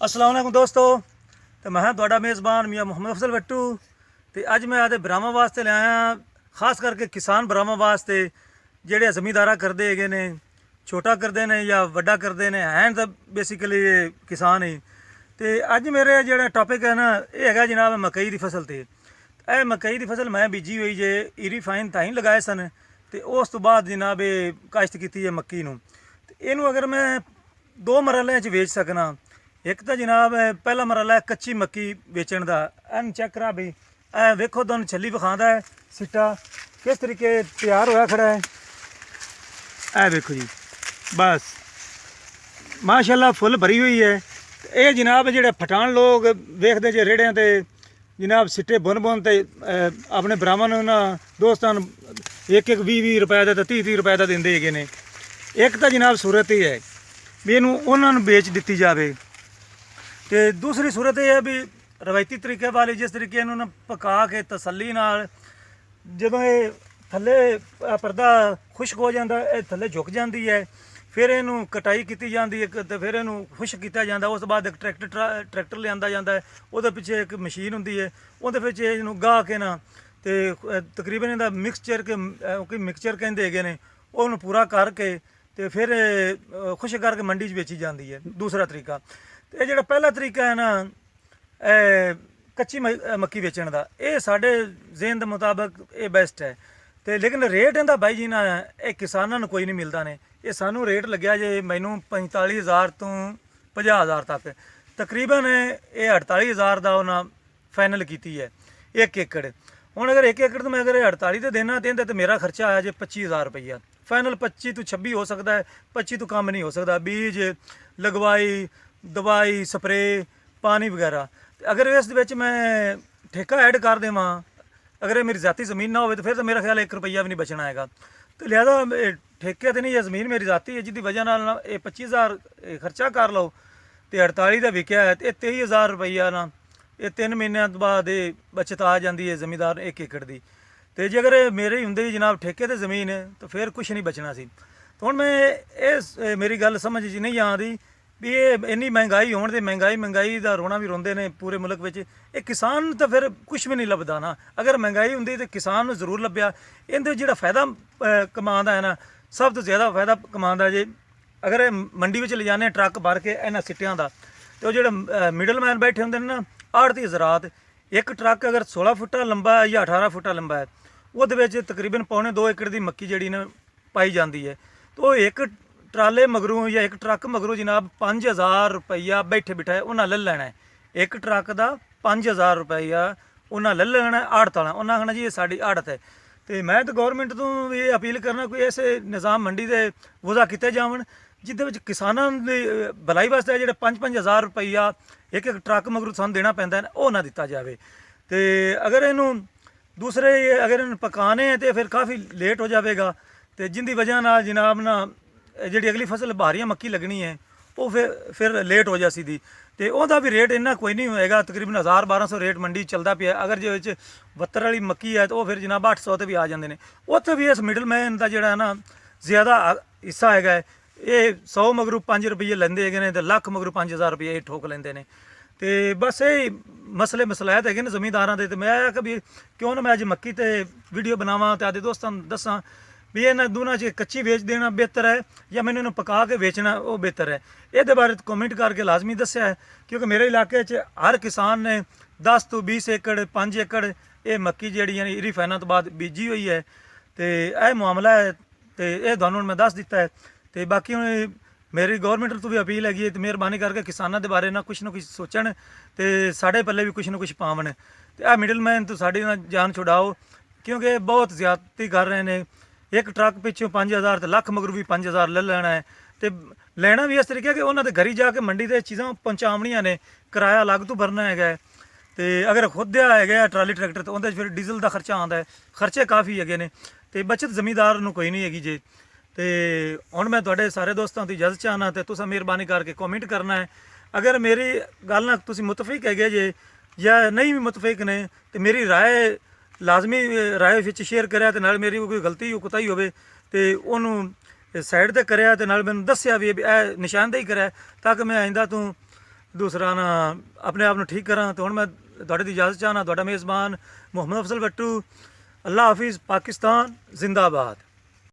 अस्सलाम वालेकुम दोस्तों। तो मैं ਤੁਹਾਡਾ मेज़बान मियाँ मुहम्मद अफजल वट्टू। तो अज मैं आदे भरावां वास्ते ले आया, खास करके किसान भरावां वास्ते ਜਿਹੜੇ ਜ਼ਮੀਂਦਾਰਾ ਕਰਦੇ ਹੈਗੇ ਨੇ, ਛੋਟਾ ਕਰਦੇ ਨੇ ਜਾਂ ਵੱਡਾ ਕਰਦੇ ਨੇ, ਹੈ ਤਾਂ ਬੇਸਿਕਲੀ ਕਿਸਾਨ ਹੀ। ਤੇ ਅੱਜ ਮੇਰੇ ਜਿਹੜਾ ਟੌਪਿਕ ਹੈ ਨਾ, ਇਹ ਹੈਗਾ ਜਨਾਬ ਮਕਈ ਦੀ ਫਸਲ ਤੇ। ਇਹ ਮਕਈ ਦੀ ਫਸਲ ਮੈਂ ਬੀਜੀ ਹੋਈ ਜੇ, ਈਰੀ ਫਾਈਨ ਤਾਂ ਹੀ ਲਗਾਏ ਸਨ ਤੇ ਉਸ ਤੋਂ ਬਾਅਦ ਜਨਾਬ ਇਹ ਕਾਸ਼ਤ ਕੀਤੀ ਹੈ ਮੱਕੀ ਨੂੰ। ਤੇ ਇਹਨੂੰ ਅਗਰ ਮੈਂ ਦੋ ਮਰਹਲਿਆਂ 'ਚ ਵੇਚ ਸਕਣਾ, ਇੱਕ ਤਾਂ ਜਨਾਬ ਪਹਿਲਾ ਮਰਹਲਾ ਹੈ ਕੱਚੀ ਮੱਕੀ ਵੇਚਣ ਦਾ। ਇਹਨੂੰ ਚੈੱਕ ਕਰਾ ਵੀ, ਇਹ ਵੇਖੋ ਤੁਹਾਨੂੰ ਛੱਲੀ ਵਿਖਾਉਂਦਾ ਹੈ ਸਿੱਟਾ ਕਿਸ ਤਰੀਕੇ ਤਿਆਰ ਹੋਇਆ ਖੜਾ ਹੈ। ਇਹ ਵੇਖੋ ਜੀ, ਬਸ ਮਾਸ਼ਾਅੱਲਾ ਫੁੱਲ ਭਰੀ ਹੋਈ ਹੈ। ਇਹ ਜਨਾਬ ਜਿਹੜੇ ਪਠਾਨ ਲੋਕ ਵੇਖਦੇ ਜੇ ਰੇੜਿਆਂ ਤੇ ਜਨਾਬ ਸਿੱਟੇ ਬੁਣ ਤੇ ਆਪਣੇ ਭਰਾਵਾਂ ਨੂੰ ਨਾ ਦੋਸਤਾਂ ਨੂੰ ਇੱਕ 20 ਰੁਪਏ ਦਾ ਤੇ 30 ਰੁਪਏ ਦਾ ਦਿੰਦੇ ਹੈਗੇ ਨੇ। ਇੱਕ ਤਾਂ ਜਨਾਬ ਸੂਰਤ ਇਹ ਹੈ ਵੀ ਇਹਨੂੰ ਉਹਨਾਂ ਨੂੰ ਵੇਚ ਦਿੱਤੀ ਜਾਵੇ, ਤੇ ਦੂਸਰੀ ਸੂਰਤ ਇਹ ਹੈ ਵੀ ਰਵਾਇਤੀ ਤਰੀਕੇ ਵਾਲੀ, ਜਿਸ ਤਰੀਕੇ ਇਹਨੂੰ ਨਾ ਪਕਾ ਕੇ ਤਸੱਲੀ ਨਾਲ, ਜਦੋਂ ਇਹ ਥੱਲੇ ਪਰਦਾ ਖੁਸ਼ਕ ਹੋ ਜਾਂਦਾ, ਇਹ ਥੱਲੇ ਝੁਕ ਜਾਂਦੀ ਹੈ, ਫਿਰ ਇਹਨੂੰ ਕਟਾਈ ਕੀਤੀ ਜਾਂਦੀ ਹੈ ਤੇ ਫਿਰ ਇਹਨੂੰ ਖੁਸ਼ਕ ਕੀਤਾ ਜਾਂਦਾ। ਉਸ ਤੋਂ ਬਾਅਦ ਇੱਕ ਟਰੈਕਟਰ ਲਿਆਂਦਾ ਜਾਂਦਾ ਹੈ, ਉਹਦੇ ਪਿੱਛੇ ਇੱਕ ਮਸ਼ੀਨ ਹੁੰਦੀ ਹੈ, ਉਹਦੇ ਵਿੱਚ ਇਹਨੂੰ ਗਾਹ ਕੇ ਨਾ ਤੇ ਤਕਰੀਬਨ ਇਹਦਾ ਮਿਕਸਚਰ ਕਹਿੰਦੇ ਹੈਗੇ ਨੇ, ਉਹਨੂੰ ਪੂਰਾ ਕਰਕੇ ਤੇ ਫਿਰ ਖੁਸ਼ਕ ਕਰਕੇ ਮੰਡੀ 'ਚ ਵੇਚੀ ਜਾਂਦੀ ਹੈ। ਦੂਸਰਾ ਤਰੀਕਾ। ਤੇ ਇਹ ਜਿਹੜਾ ਪਹਿਲਾ ਤਰੀਕਾ ਹੈ ਨਾ ਕੱਚੀ ਮੱਕੀ ਵੇਚਣ ਦਾ, ਇਹ ਸਾਡੇ ਜ਼ਿਹਨ ਦੇ ਮੁਤਾਬਕ ਇਹ ਬੈਸਟ ਹੈ। ਤੇ ਲੇਕਿਨ ਰੇਟ ਇਹਦਾ ਬਾਈ ਜੀ ਨਾ ਇਹ ਕਿਸਾਨਾਂ ਨੂੰ ਕੋਈ ਨਹੀਂ ਮਿਲਦਾ ਨੇ। ਇਹ ਸਾਨੂੰ ਰੇਟ ਲੱਗਿਆ ਜੇ ਮੈਨੂੰ 45,000 ਤੋਂ 50,000 ਤੱਕ, ਤਕਰੀਬਨ ਇਹ 48,000 ਦਾ ਉਹਨਾਂ ਫਾਈਨਲ ਕੀਤੀ ਹੈ 1 ਏਕੜ। ਹੁਣ ਅਗਰ 1 ਏਕੜ ਤੋਂ ਮੈਂ ਅਗਰ 48 ਤੇ ਦੇਣਾ ਤੇ ਮੇਰਾ ਖਰਚਾ ਆਇਆ ਜੇ 25,000 ਰੁਪਈਆ। ਫਾਈਨਲ 25 ਤੋਂ 26 ਹੋ ਸਕਦਾ ਹੈ, 25 ਤੋਂ ਕਮ ਨਹੀਂ ਹੋ ਸਕਦਾ। ਬੀਜ ਲਗਵਾਈ, ਦਵਾਈ, ਸਪਰੇ, ਪਾਣੀ ਵਗੈਰਾ। ਅਗਰ ਇਸ ਦੇ ਵਿੱਚ ਮੈਂ ਠੇਕਾ ਐਡ ਕਰ ਦੇਵਾਂ, ਅਗਰ ਇਹ ਮੇਰੀ ਜ਼ਾਤੀ ਜ਼ਮੀਨ ਨਾ ਹੋਵੇ ਤਾਂ ਫਿਰ ਤਾਂ ਮੇਰਾ ਖਿਆਲ 1 ਰੁਪਈਆ ਵੀ ਨਹੀਂ ਬਚਣਾ ਹੈਗਾ। ਤੇ ਲਿਹਾਜ਼ਾ ਠੇਕੇ ਤੇ ਨਹੀਂ, ਇਹ ਜ਼ਮੀਨ ਮੇਰੀ ਜ਼ਾਤੀ ਹੈ, ਜਿਹਦੀ ਵਜ੍ਹਾ ਨਾਲ ਇਹ 25,000 ਖਰਚਾ ਕਰ ਲਓ ਤੇ 48 ਦਾ ਵਿਕਿਆ ਹੈ ਤੇ ਇਹ 23,000 ਰੁਪਈਆ ਨਾ ਇਹ 3 ਮਹੀਨਿਆਂ ਤੋਂ ਬਾਅਦ ਇਹ ਬਚਤ ਆ ਜਾਂਦੀ ਹੈ ਜ਼ਮੀਂਦਾਰ 1 ਏਕੜ ਦੀ। ਤੇ ਜੇ ਅਗਰ ਮੇਰੇ ਹੁੰਦੇ ਜਨਾਬ ਠੇਕੇ ਤੇ ਜ਼ਮੀਨ ਹੈ ਤਾਂ ਫਿਰ ਕੁਛ ਨਹੀਂ ਬਚਣਾ ਸੀ। ਹੁਣ ਮੈਂ ਇਹ ਮੇਰੀ ਗੱਲ ਸਮਝ 'ਚ ਨਹੀਂ ਆਉਂਦੀ ਵੀ ਇਹ ਇੰਨੀ ਮਹਿੰਗਾਈ ਹੋਣ ਤੇ ਮਹਿੰਗਾਈ ਦਾ ਰੋਣਾ ਵੀ ਰੋਂਦੇ ਨੇ ਪੂਰੇ ਮੁਲਕ ਵਿੱਚ। ਇਹ ਕਿਸਾਨ ਤਾਂ ਫਿਰ ਕੁਛ ਵੀ ਨਹੀਂ ਲੱਭਦਾ ਨਾ। ਅਗਰ ਮਹਿੰਗਾਈ ਹੁੰਦੀ ਤਾਂ ਕਿਸਾਨ ਨੂੰ ਜ਼ਰੂਰ ਲੱਭਿਆ। ਇਹਦੇ ਜਿਹੜਾ ਫਾਇਦਾ ਕਮਾਉਂਦਾ ਹੈ ਨਾ, ਸਭ ਤੋਂ ਜ਼ਿਆਦਾ ਫਾਇਦਾ ਕਮਾਉਂਦਾ ਜੇ ਅਗਰ ਇਹ ਮੰਡੀ ਵਿੱਚ ਲਿਜਾਣੇ ਟਰੱਕ ਭਰ ਕੇ ਇਹਨਾਂ ਸਿੱਟਿਆਂ ਦਾ। ਤੇ ਉਹ ਜਿਹੜੇ ਮਿਡਲਮੈਨ ਬੈਠੇ ਹੁੰਦੇ ਨੇ ਨਾ, ਆੜ੍ਹਤੀ ਹਜ਼ਰਾਤ, ਇੱਕ ਟਰੱਕ ਅਗਰ 16 ਫੁੱਟਾ ਲੰਬਾ ਹੈ ਜਾਂ 18 ਫੁੱਟਾ ਲੰਬਾ ਹੈ, ਉਹਦੇ ਵਿੱਚ ਤਕਰੀਬਨ ਪੌਣੇ 2 ਏਕੜ ਦੀ ਮੱਕੀ ਜਿਹੜੀ ਨਾ ਪਾਈ ਜਾਂਦੀ ਹੈ। ਤਾਂ ਉਹ ਇੱਕ ਟਰਾਲੇ ਮਗਰੋਂ ਜਾਂ ਇੱਕ ਟਰੱਕ ਮਗਰੋਂ ਜਨਾਬ 5,000 ਰੁਪਈਆ ਬੈਠੇ ਬਿਠਾਏ ਉਹਨਾਂ ਲੈ ਲੈਣਾ ਹੈ। ਇੱਕ ਟਰੱਕ ਦਾ 5,000 ਰੁਪਈਆ ਉਹਨਾਂ ਲੈ ਲੈਣਾ ਆੜਤ ਵਾਲਾ। ਉਹਨਾਂ ਆਖਣਾ ਜੀ ਇਹ ਸਾਡੀ ਆੜਤ ਹੈ। ਤੇ ਮੈਂ ਤਾਂ ਗੌਰਮੈਂਟ ਤੋਂ ਵੀ ਇਹ ਅਪੀਲ ਕਰਨਾ ਕੋਈ ਐਸੇ ਨਿਜ਼ਾਮ ਮੰਡੀ ਦੇ ਵਜ਼ਾ ਕੀਤੇ ਜਾਵਣ ਜਿਹਦੇ ਵਿੱਚ ਕਿਸਾਨਾਂ ਦੀ ਭਲਾਈ ਵਾਸਤੇ ਜਿਹੜੇ 5,000 ਰੁਪਈਆ ਇੱਕ ਟਰੱਕ ਮਗਰੋਂ ਸਾਨੂੰ ਦੇਣਾ ਪੈਂਦਾ ਹੈ, ਉਹ ਨਾ ਦਿੱਤਾ ਜਾਵੇ। ਤੇ ਅਗਰ ਇਹਨੂੰ ਦੂਸਰੇ ਅਗਰ ਇਹਨੂੰ ਪਕਾਣੇ ਤੇ ਫਿਰ ਕਾਫੀ ਲੇਟ ਹੋ ਜਾਵੇਗਾ, ਤੇ ਜਿੰਦੀ ਵਜ੍ਹਾ ਨਾਲ ਜਨਾਬ ਨਾ ਜਿਹੜੀ ਅਗਲੀ ਫਸਲ ਬਾਰੀਆਂ ਮੱਕੀ ਲੱਗਣੀ ਹੈ ਉਹ ਫਿਰ ਲੇਟ ਹੋ ਜਾਸੀ ਦੀ। ਤੇ ਉਹਦਾ ਵੀ ਰੇਟ ਇੰਨਾ ਕੋਈ ਨਹੀਂ ਹੋਏਗਾ, ਤਕਰੀਬਨ 1,000-1,200 ਰੇਟ ਮੰਡੀ ਚੱਲਦਾ ਪਿਆ। ਅਗਰ ਜੇ ਵਿੱਚ 72 ਵਾਲੀ ਮੱਕੀ ਹੈ ਤਾਂ ਉਹ ਫਿਰ ਜਨਾਬ 800 ਤੇ ਵੀ ਆ ਜਾਂਦੇ ਨੇ। ਉੱਥੇ ਵੀ ਇਸ ਮਿਡਲਮੈਨ ਦਾ ਜਿਹੜਾ ਨਾ ਜ਼ਿਆਦਾ ਹਿੱਸਾ ਹੈਗਾ ਹੈ। ਇਹ 100 ਮਗਰੂ 5 ਰੁਪਏ ਲੈਂਦੇ ਹੈਗੇ ਨੇ ਤੇ ਲੱਖ ਮਗਰੂ 5,000 ਰੁਪਏ ਇਹ ਠੋਕ ਲੈਂਦੇ ਨੇ। ਤੇ ਬਸ ਇਹ ਮਸਲਾਹਤ ਹੈਗੇ ਨੇ ਜ਼ਮੀਂਦਾਰਾਂ ਦੇ। ਤੇ ਮੈਂ ਆਇਆ ਕਿ ਵੀ ਕਿਉਂ ਨਾ ਮੈਂ ਅੱਜ ਮੱਕੀ ਤੇ ਵੀਡੀਓ ਬਣਾਵਾਂ ਤੇ ਆਦੇ ਦੋਸਤਾਂ ਨੂੰ ਦੱਸਾਂ ਵੀ ਇਹਨਾਂ ਦੋਨਾਂ 'ਚ ਕੱਚੀ ਵੇਚ ਦੇਣਾ ਬਿਹਤਰ ਹੈ ਜਾਂ ਮੈਨੂੰ ਇਹਨੂੰ ਪਕਾ ਕੇ ਵੇਚਣਾ ਉਹ ਬਿਹਤਰ ਹੈ। ਇਹਦੇ ਬਾਰੇ ਕਮੈਂਟ ਕਰਕੇ ਲਾਜ਼ਮੀ ਦੱਸਿਆ ਹੈ, ਕਿਉਂਕਿ ਮੇਰੇ ਇਲਾਕੇ 'ਚ ਹਰ ਕਿਸਾਨ ਨੇ 10 ਤੋਂ 20 ਏਕੜ 5 ਏਕੜ ਇਹ ਮੱਕੀ ਜਿਹੜੀਆਂ ਨੇ ਈਰੀ ਫਾਈਨਾਂ ਤੋਂ ਬਾਅਦ ਬੀਜੀ ਹੋਈ ਹੈ। ਤੇ ਇਹ ਮਾਮਲਾ ਹੈ ਤੇ ਇਹ ਤੁਹਾਨੂੰ ਮੈਂ ਦੱਸ ਦਿੱਤਾ ਹੈ। ਤੇ ਬਾਕੀ ਹੁਣ ਮੇਰੀ ਗੌਰਮੈਂਟ ਤੋਂ ਵੀ ਅਪੀਲ ਹੈਗੀ ਹੈ ਤੇ ਮਿਹਰਬਾਨੀ ਕਰਕੇ ਕਿਸਾਨਾਂ ਦੇ ਬਾਰੇ ਨਾ ਕੁਛ ਸੋਚਣ ਤੇ ਸਾਡੇ ਪੱਲੇ ਵੀ ਕੁਛ ਨਾ ਕੁਛ ਪਾਵਣ। ਤੇ ਆਹ ਮਿਡਲਮੈਨ ਤੋਂ ਸਾਡੀ ਨਾਲ ਜਾਨ ਛੁਡਾਓ, ਕਿਉਂਕਿ ਇਹ ਬਹੁਤ ਜ਼ਿਆਦਤੀ ਕਰ ਰਹੇ ਨੇ। ਇੱਕ ਟਰੱਕ ਪਿੱਛੋਂ 5,000 ਤੇ ਲੱਖ ਮਗਰੂ ਵੀ 5,000 ਲੈ ਲੈਣਾ ਹੈ। ਤੇ ਲੈਣਾ ਵੀ ਇਸ ਤਰੀਕੇ ਕਿ ਉਹਨਾਂ ਦੇ ਘਰੀ ਜਾ ਕੇ ਮੰਡੀ ਦੇ ਚੀਜ਼ਾਂ ਪਹੁੰਚਾਉਣੀਆਂ ਨੇ, ਕਿਰਾਇਆ ਅਲੱਗ ਤੋਂ ਭਰਨਾ ਹੈਗਾ। ਤੇ ਅਗਰ ਖੁਦ ਦਾ ਹੈਗਾ ਟਰਾਲੀ ਟਰੈਕਟਰ ਤਾਂ ਉਹਦੇ 'ਚ ਫਿਰ ਡੀਜ਼ਲ ਦਾ ਖਰਚਾ ਆਉਂਦਾ ਹੈ, ਖਰਚੇ ਕਾਫੀ ਹੈਗੇ ਨੇ। ਤੇ ਬੱਚਤ ਜ਼ਮੀਂਦਾਰ ਨੂੰ ਕੋਈ ਨਹੀਂ ਹੈਗੀ ਜੇ। ਤੇ ਹੁਣ ਮੈਂ ਤੁਹਾਡੇ ਸਾਰੇ ਦੋਸਤਾਂ ਦੀ ਇਜਾਜ਼ਤ ਚਾਹਨਾ ਤੇ ਤੁਸੀਂ ਮਿਹਰਬਾਨੀ ਕਰਕੇ ਕਮੈਂਟ ਕਰਨਾ ਹੈ। ਅਗਰ ਮੇਰੀ ਗੱਲ ਨਾਲ ਤੁਸੀਂ ਮੁਤਫਿਕ ਹੈਗੇ ਜੇ ਜਾਂ ਨਹੀਂ ਵੀ ਮੁਤਫਿਕ ਨੇ ਤੇ ਮੇਰੀ ਰਾਏ ਲਾਜ਼ਮੀ ਰਾਏ ਵਿੱਚ ਸ਼ੇਅਰ ਕਰਿਆ ਤੇ ਨਾਲ ਮੇਰੀ ਕੋਈ ਗਲਤੀ ਕੁਤਾਹੀ ਹੋਵੇ ਤੇ ਉਹਨੂੰ ਸਾਈਡ ਤੇ ਕਰਿਆ ਤੇ ਨਾਲ ਮੈਨੂੰ ਦੱਸਿਆ ਵੀ ਇਹ ਨਿਸ਼ਾਨਦੇਹੀ ਕਰਿਆ ਤਾਂ ਕਿ ਮੈਂ ਆਇੰਦਾ ਤੋਂ ਦੂਸਰਾ ਨਾ ਆਪਣੇ ਆਪ ਨੂੰ ਠੀਕ ਕਰਾਂ। ਤੇ ਹੁਣ ਮੈਂ ਤੁਹਾਡੇ ਦੀ ਇਜਾਜ਼ਤ ਚਾਹਨਾ। ਤੁਹਾਡਾ ਮੇਜ਼ਬਾਨ ਮੁਹੰਮਦ ਅਫਜ਼ਲ ਬੱਟੂ। ਅੱਲਾ ਹਾਫਿਜ਼। ਪਾਕਿਸਤਾਨ ਜ਼ਿੰਦਾਬਾਦ।